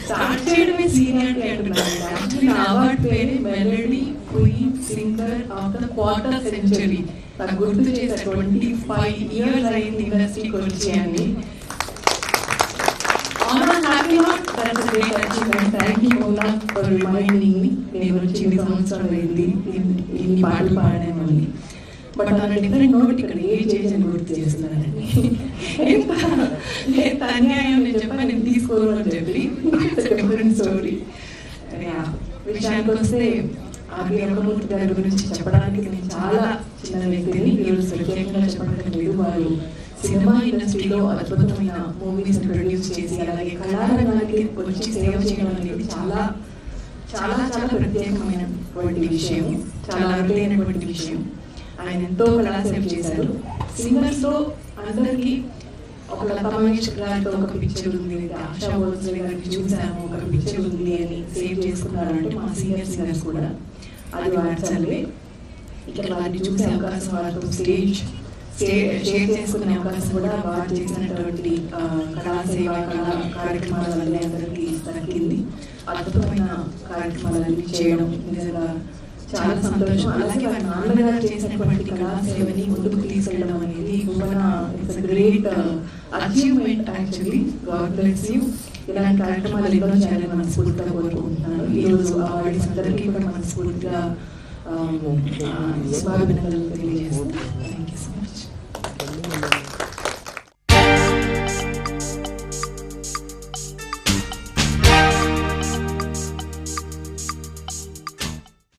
Start చేయడమే seniority అంటున్నాను. Actually నా అవార్డు పేరే melody queen singer of the quarter century. నాకు గుర్తు చేసే 25 years అయింది ఇండస్ట్రీకి వచ్చి అని. నేను వచ్చి 2 సంవత్సరాలు అయింది ఇన్ని పాటలు పాడామని. బట్ ఆన్ డిఫరెంట్ నోట్ ఇక్కడ ఏజ్ అని గుర్తు చేస్తున్నానండి. ఎంత అన్యాయం నేను చెప్పాను, నేను తీసుకోను అని చెప్పి డిఫరెంట్ స్టోరీ. విషయానికి వస్తే ఆర్వి రంగమూర్తి గారి గురించి చెప్పడానికి నేను చాలా చిన్న వ్యక్తిని. ఈరోజు ప్రత్యేకంగా చెప్పడం లేదు. వారు సినిమా ఇండస్ట్రీలో అద్భుతమైన మూవీస్ ప్రొడ్యూస్ చేసి అలాగే కళారంగానికి వచ్చి సేవ చేయడం అనేది చాలా చాలా చాలా ప్రత్యేకమైనటువంటి విషయం, చాలా అరుదైనటువంటి విషయం. ఆయన ఎంతో కళాసేవ చేశారు. సింగర్స్లో అందరికీ ఒక లతా మంగేష్కర్ గారితో ఒక పిక్చర్ ఉంది, ఆశా భోస్లే గారిని చూసాము ఒక పిక్చర్ ఉంది అని సేవ్ చేసుకున్నారు. అంటే మా సీనియర్ సింగర్స్ కూడా అది వాట్సాప్లే. ఇక్కడ వారిని చూసే అవకాశం, వారితో షేర్ చేసుకునే అవకాశం కూడా వారు చేసినటువంటి కళాసేవ కార్యక్రమాలన్నీ అందరికీ దక్కింది. అద్భుతమైన కార్యక్రమాలన్నీ చేయడం నిజంగా చాలా సంతోషం. అలాగే వారి నాన్నగారు చేసినటువంటి కళాసేవని ముందుకు తీసుకెళ్ళడం అనేది great achievement actually. God bless you. ఇలాంటి కార్యక్రమాలు ఎన్నో చేయాలని మనస్ఫూర్తిగా కోరుకుంటున్నాను. ఈరోజు అవార్డ్స్ అందరికీ కూడా మనస్ఫూర్తిగా శుభాభినందనలు తెలియజేస్తాను. Thank you so much.